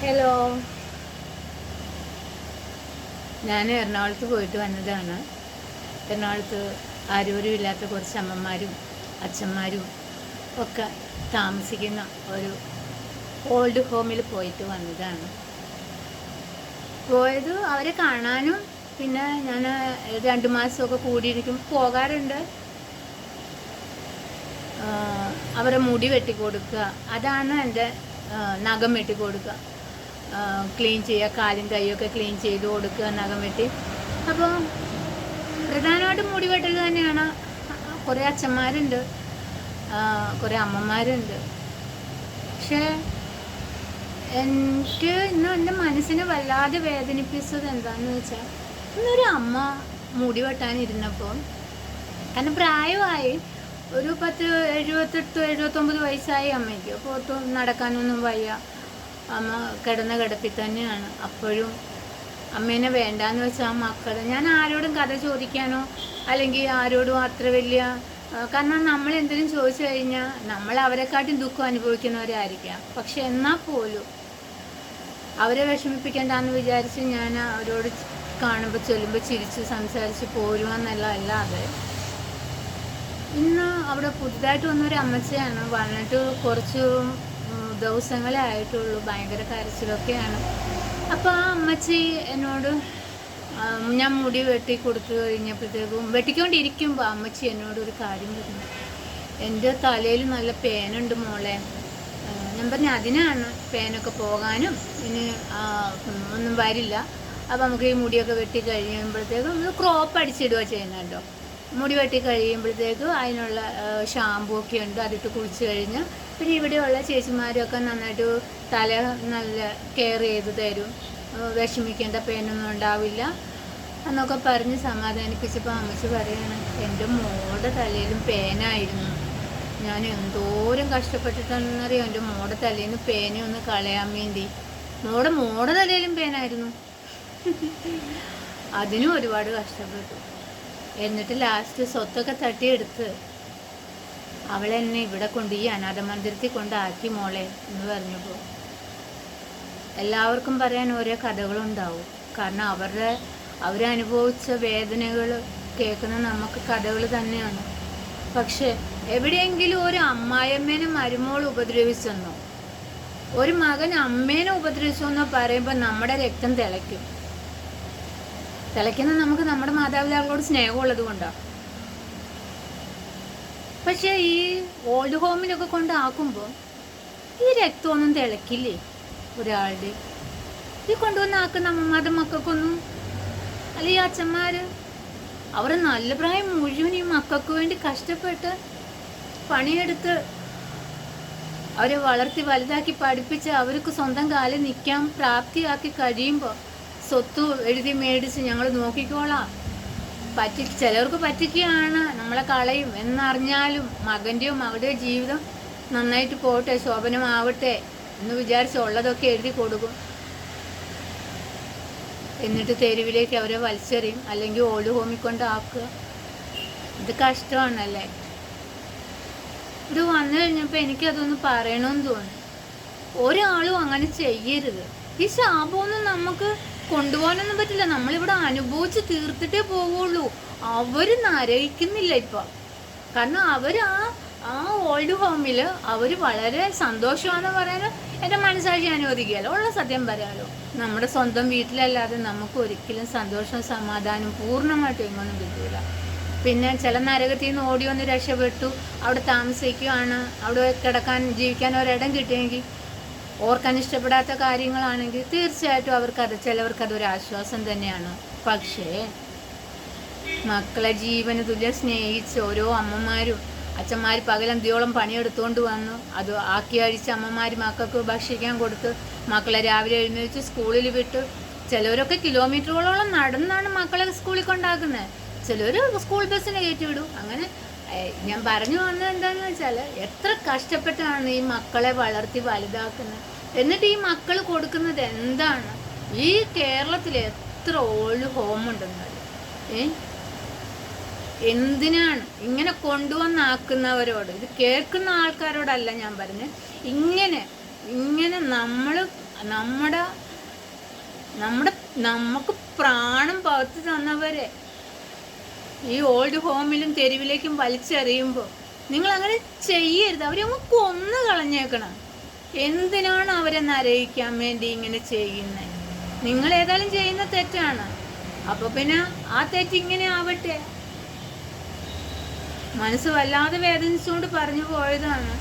Hello, ഞാൻ എറണാകുളത്ത് പോയിട്ട് വന്നതാണ്. എറണാകുളത്ത് ആരോരും ഇല്ലാത്ത കുറച്ച് അമ്മമാരും അച്ഛന്മാരും ഒക്കെ താമസിക്കുന്ന ഒരു ഓൾഡ് ഹോമിൽ പോയിട്ട് വന്നതാണ്. പോയത് അവരെ കാണാനും പിന്നെ ഞാൻ 2 മാസമൊക്കെ കൂടിയിരിക്കും പോകാറുണ്ട്. അവരെ മുടി വെട്ടിക്കൊടുക്കുക, അതാണ് എൻ്റെ നഖം വെട്ടിക്കൊടുക്കുക, ക്ലീൻ ചെയ്യുക, കാലും കൈയൊക്കെ ക്ലീൻ ചെയ്ത് കൊടുക്കുക, നഖം വെട്ടി. അപ്പോൾ പ്രധാനമായിട്ടും മുടി വെട്ടൽ തന്നെയാണ്. കുറേ അച്ഛന്മാരുണ്ട്, കുറേ അമ്മമാരുണ്ട്. പക്ഷേ എനിക്ക് ഇന്ന് എൻ്റെ മനസ്സിനെ വല്ലാതെ വേദനിപ്പിച്ചത് എന്താണെന്ന് വെച്ചാൽ, ഇന്നൊരു അമ്മ മുടി വെട്ടാനിരുന്നപ്പോൾ, കാരണം പ്രായമായി, ഒരു 78-79 വയസ്സായി അമ്മയ്ക്ക്. അപ്പോൾ നടക്കാനൊന്നും വയ്യ. അമ്മ കിടന്ന കിടപ്പിൽ തന്നെയാണ്. അപ്പോഴും അമ്മേനെ വേണ്ടാന്ന് വെച്ചാൽ ആ മക്കൾ, ഞാൻ ആരോടും കഥ ചോദിക്കാനോ അല്ലെങ്കിൽ ആരോടും അത്ര വലിയ, കാരണം നമ്മൾ എന്തെങ്കിലും ചോദിച്ചു കഴിഞ്ഞാൽ നമ്മൾ അവരെക്കാട്ടും ദുഃഖം അനുഭവിക്കുന്നവരായിരിക്കാം. പക്ഷെ എന്നാൽ പോലും അവരെ വിഷമിപ്പിക്കേണ്ടെന്ന് വിചാരിച്ച് ഞാൻ അവരോട് കാണുമ്പോൾ ചൊല്ലുമ്പോൾ ചിരിച്ച് സംസാരിച്ച് പോരുമെന്നല്ലാതെ, ഇന്ന് അവിടെ പുതുതായിട്ട് വന്നൊരു അമ്മച്ചിയാണ്. വന്നിട്ട് കുറച്ച് ദിവസങ്ങളെ ആയിട്ടുള്ളൂ. ഭയങ്കര കരച്ചിലൊക്കെയാണ്. അപ്പോൾ ആ അമ്മച്ചി എന്നോട്, ഞാൻ മുടി വെട്ടി കൊടുത്തു കഴിഞ്ഞപ്പോഴത്തേക്കും, വെട്ടിക്കൊണ്ടിരിക്കുമ്പോൾ അമ്മച്ചി എന്നോട് ഒരു കാര്യം പറഞ്ഞു. എൻ്റെ തലയിൽ നല്ല പേനുണ്ട് മോളെ. ഞാൻ പറഞ്ഞു അതിനാണ് പേനൊക്കെ പോകാനും ഇനി ഒന്നും വരില്ല. അപ്പോൾ നമുക്ക് ഈ മുടിയൊക്കെ വെട്ടി കഴിയുമ്പോഴത്തേക്കും ഇത് ക്രോപ്പ് അടിച്ചിടുക ചെയ്യുന്നത് കേട്ടോ. മുടി വെട്ടി കഴിയുമ്പോഴത്തേക്കും അതിനുള്ള ഷാമ്പൂ ഒക്കെ ഉണ്ട്, അതിട്ട് കുളിച്ച് കഴിഞ്ഞ് പിന്നെ ഇവിടെയുള്ള ചേച്ചിമാരൊക്കെ നന്നായിട്ട് തല നല്ല കെയർ ചെയ്ത് തരും, വിഷമിക്കേണ്ട പേനൊന്നും ഉണ്ടാവില്ല എന്നൊക്കെ പറഞ്ഞ് സമാധാനിപ്പിച്ചപ്പോൾ അമ്മച്ചി പറയാണ്, എൻ്റെ മോളുടെ തലയിലും പേനായിരുന്നു. ഞാൻ എന്തോരം കഷ്ടപ്പെട്ടിട്ടാണെന്നറിയാം എൻ്റെ മോളുടെ തലയിൽ നിന്ന് പേനയൊന്ന് കളയാൻ വേണ്ടി. മോളുടെ തലയിലും പേനായിരുന്നു. അതിനും ഒരുപാട് കഷ്ടപ്പെട്ടു. എന്നിട്ട് ലാസ്റ്റ് സ്വത്തൊക്കെ തട്ടിയെടുത്ത് അവളെന്നെ ഇവിടെ കൊണ്ട് ഈ അനാഥ മന്ദിരത്തിൽ കൊണ്ടാക്കി മോളെ എന്ന് പറഞ്ഞപ്പോൾ, എല്ലാവർക്കും പറയാൻ ഓരോ കഥകളുണ്ടാവും. കാരണം അവരനുഭവിച്ച വേദനകൾ കേൾക്കുന്ന നമുക്ക് കഥകൾ തന്നെയാണ്. പക്ഷെ എവിടെയെങ്കിലും ഒരു അമ്മായിയമ്മേനെ മരുമോൾ ഉപദ്രവിച്ചെന്നോ ഒരു മകൻ അമ്മേനെ ഉപദ്രവിച്ചെന്നോ പറയുമ്പോൾ നമ്മുടെ രക്തം തിളയ്ക്കുന്നത് നമുക്ക് നമ്മുടെ മാതാപിതാക്കളോട് സ്നേഹമുള്ളത് കൊണ്ടാണ്. പക്ഷെ ഈ ഓൾഡ് ഹോമിലൊക്കെ കൊണ്ടാക്കുമ്പോൾ ഈ രക്തമൊന്നും തിളക്കില്ലേ ഒരാളുടെ. ഈ കൊണ്ടുവന്ന് ആക്കുന്ന അമ്മമാരുടെ മക്കൾക്കൊന്നും, അല്ല ഈ അച്ഛന്മാർ, അവർ നല്ല പ്രായം മുഴുവൻ ഈ മക്കൾക്ക് വേണ്ടി കഷ്ടപ്പെട്ട് പണിയെടുത്ത് അവരെ വളർത്തി വലുതാക്കി പഠിപ്പിച്ച് അവർക്ക് സ്വന്തം കാലിൽ നിൽക്കാൻ പ്രാപ്തിയാക്കി കഴിയുമ്പോൾ സ്വത്ത് എഴുതി മേടിച്ച് ഞങ്ങൾ നോക്കിക്കോളാം, ചിലർക്ക് പറ്റിക്കുകയാണ്, നമ്മളെ കളയും എന്നറിഞ്ഞാലും മകൻ്റെയോ മകളുടെയോ ജീവിതം നന്നായിട്ട് പോട്ടെ, ശോഭനമാവട്ടെ എന്ന് വിചാരിച്ച് ഉള്ളതൊക്കെ എഴുതി കൊടുക്കും. എന്നിട്ട് തെരുവിലേക്ക് അവരെ വലിച്ചെറിയും, അല്ലെങ്കിൽ ഓൾഡ് ഹോമിൽ കൊണ്ടാക്കുക. ഇത് കഷ്ടമാണല്ലേ. ഇത് വന്നു കഴിഞ്ഞപ്പോൾ എനിക്കതൊന്ന് പറയണമെന്ന് തോന്നി. ഒരാളും അങ്ങനെ ചെയ്യരുത്. ഈ ശാപമൊന്നും നമുക്ക് കൊണ്ടുപോകാനൊന്നും പറ്റില്ല. നമ്മളിവിടെ അനുഭവിച്ച് തീർത്തിട്ടേ പോവുള്ളൂ. അവർ നരയിക്കുന്നില്ല ഇപ്പം. കാരണം അവർ ആ ഓൾഡ് ഹോമിൽ അവർ വളരെ സന്തോഷമാണെന്ന് പറയാനോ എൻ്റെ മനസ്സാക്ഷി അനുവദിക്കുകയല്ലോ. ഉള്ള സത്യം പറയാലോ, നമ്മുടെ സ്വന്തം വീട്ടിലല്ലാതെ നമുക്ക് ഒരിക്കലും സന്തോഷവും സമാധാനവും പൂർണ്ണമായിട്ടും എങ്ങൊന്നും കിട്ടില്ല. പിന്നെ ചില നരകത്തിൽ നിന്ന് ഓടി വന്ന് രക്ഷപ്പെട്ടു അവിടെ താമസിക്കുകയാണ്, അവിടെ കിടക്കാൻ ജീവിക്കാൻ ഒരിടം കിട്ടിയെങ്കിൽ, ഓർക്കാൻ ഇഷ്ടപ്പെടാത്ത കാര്യങ്ങളാണെങ്കിൽ തീർച്ചയായിട്ടും ചിലവർക്കതൊരു ആശ്വാസം തന്നെയാണ്. പക്ഷേ മക്കളെ ജീവന് തുല്യം സ്നേഹിച്ച് ഓരോ അമ്മമാരും അച്ഛന്മാർ പകലന്തിയോളം പണിയെടുത്തുകൊണ്ട് വന്നു, അത് ആക്കി അഴിച്ച് അമ്മമാർ മക്കൾക്ക് ഭക്ഷിക്കാൻ കൊടുത്ത് മക്കളെ രാവിലെ എഴുന്നേൽച്ച് സ്കൂളിൽ വിട്ട്, ചിലവരൊക്കെ കിലോമീറ്ററുകളോളം നടന്നാണ് മക്കളെ സ്കൂളിൽ കൊണ്ടാക്കുന്നത്, ചിലർ സ്കൂൾ ബസ്സിനെ കയറ്റി വിടും. അങ്ങനെ ഞാൻ പറഞ്ഞു വന്നത് എന്താണെന്ന് വെച്ചാൽ, എത്ര കഷ്ടപ്പെട്ടാണ് ഈ മക്കളെ വളർത്തി വലുതാക്കുന്നത്. എന്നിട്ട് ഈ മക്കൾ കൊടുക്കുന്നത് എന്താണ്? ഈ കേരളത്തിൽ എത്ര ഓൾഡ് ഹോമുണ്ടെന്നത്. എന്തിനാണ് ഇങ്ങനെ കൊണ്ടുവന്നാക്കുന്നവരോട്, ഇത് കേൾക്കുന്ന ആൾക്കാരോടല്ല ഞാൻ പറഞ്ഞത്, ഇങ്ങനെ നമ്മൾ നമ്മുടെ നമ്മുടെ നമുക്ക് പ്രാണം പകുത്തു തന്നവരെ ഈ ഓൾഡ് ഹോമിലും തെരുവിലേക്കും വലിച്ചെറിയുമ്പോൾ നിങ്ങൾ അങ്ങനെ ചെയ്യരുത്. അവരെ ഒന്ന് കൊന്നു കളഞ്ഞേക്കണം. എന്തിനാണ് അവരെ നരയിക്കാൻ വേണ്ടി ഇങ്ങനെ ചെയ്യുന്നത്? നിങ്ങൾ ഏതായാലും ചെയ്യുന്ന തെറ്റാണ്. അപ്പോൾ പിന്നെ ആ തെറ്റ് ഇങ്ങനെ ആവട്ടെ. മനസ്സ് വല്ലാതെ വേദനിച്ചുകൊണ്ട് പറഞ്ഞു പോയതാണ്.